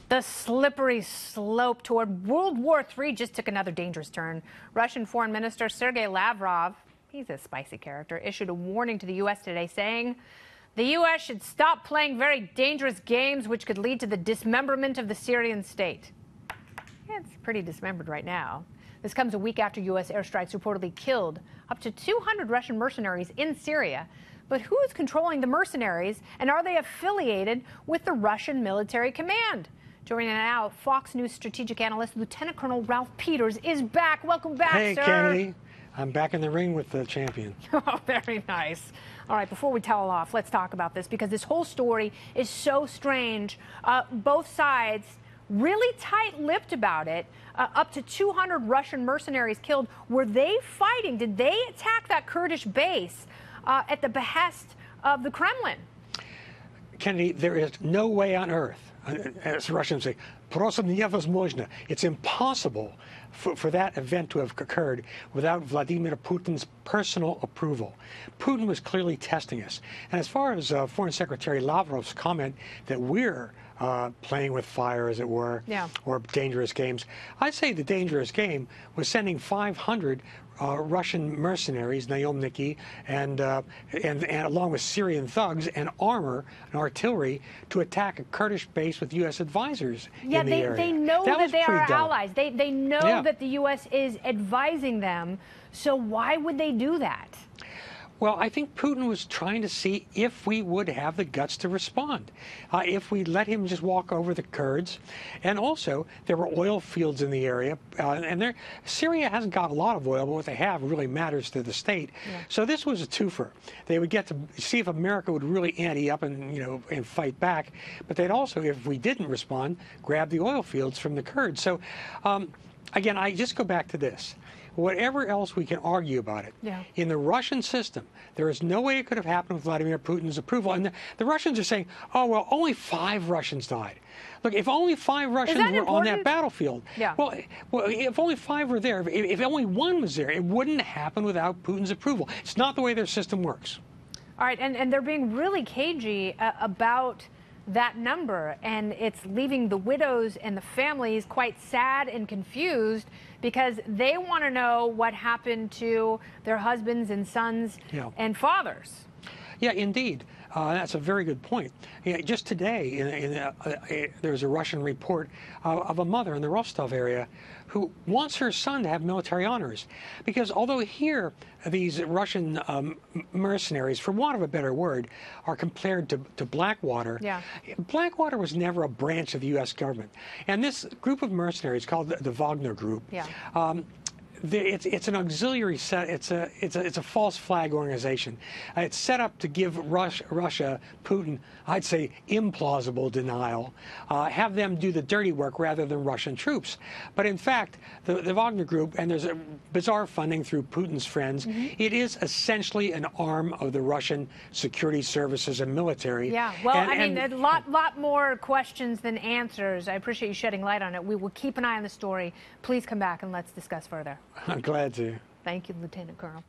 The slippery slope toward World War III just took another dangerous turn. Russian Foreign Minister Sergei Lavrov, he's a spicy character, issued a warning to the U.S. today saying the U.S. should stop playing very dangerous games which could lead to the dismemberment of the Syrian state. It's pretty dismembered right now. This comes a week after U.S. airstrikes reportedly killed up to 200 Russian mercenaries in Syria. But who is controlling the mercenaries, and are they affiliated with the Russian military command? Joining us now, Fox News strategic analyst Lieutenant Colonel Ralph Peters is back. Welcome back, hey, sir. Hey, Kennedy. I'm back in the ring with the champion. Oh, very nice. All right, before we towel off, let's talk about this because this whole story is so strange. Both sides really tight-lipped about it. Up to 200 Russian mercenaries killed. Were they fighting? Did they attack that Kurdish base at the behest of the Kremlin? Kennedy, there is no way on earth, as the Russians say, просто невозможно. It's impossible for that event to have occurred without Vladimir Putin's personal approval. Putin was clearly testing us. And as far as Foreign Secretary Lavrov's comment that we're playing with fire, as it were, or dangerous games, I'd say the dangerous game was sending 500 Russian mercenaries, naemniki, and along with Syrian thugs and armor and artillery to attack a Kurdish base with U.S. advisors in the area. They know that they are our allies. They know that the U.S. is advising them. So why would they do that? Well, I think Putin was trying to see if we would have the guts to respond, if we let him just walk over the Kurds. And also, there were oil fields in the area, and Syria hasn't got a lot of oil, but what they have really matters to the state. So this was a twofer. They would get to see if America would really ante up and fight back, but they'd also, if we didn't respond, grab the oil fields from the Kurds. So, again, I just go back to this. Whatever else we can argue about it, in the Russian system, there is no way it could have happened with Vladimir Putin's approval. And the Russians are saying, oh, well, only 5 Russians died. Look, if only 5 Russians were on that battlefield, well, if only 5 were there, if only 1 was there, it wouldn't happen without Putin's approval. It's not the way their system works. All right, and they're being really cagey about that number, and it's leaving the widows and the families quite sad and confused because they want to know what happened to their husbands and sons and fathers. Yeah, indeed. That's a very good point. Just today, there was a Russian report of a mother in the Rostov area who wants her son to have military honors. Because although here, these Russian mercenaries, for want of a better word, are compared to Blackwater, Blackwater was never a branch of the U.S. government. And this group of mercenaries called the Wagner Group, it's an auxiliary set. It's a false flag organization. It's set up to give Russia, Putin, I'd say implausible denial, have them do the dirty work rather than Russian troops. But in fact, the Wagner Group, and there's a bizarre funding through Putin's friends, it is essentially an arm of the Russian security services and military. Yeah, well, I mean, a lot more questions than answers. I appreciate you shedding light on it. We will keep an eye on the story. Please come back and let's discuss further. I'm glad to. Thank you, Lieutenant Colonel.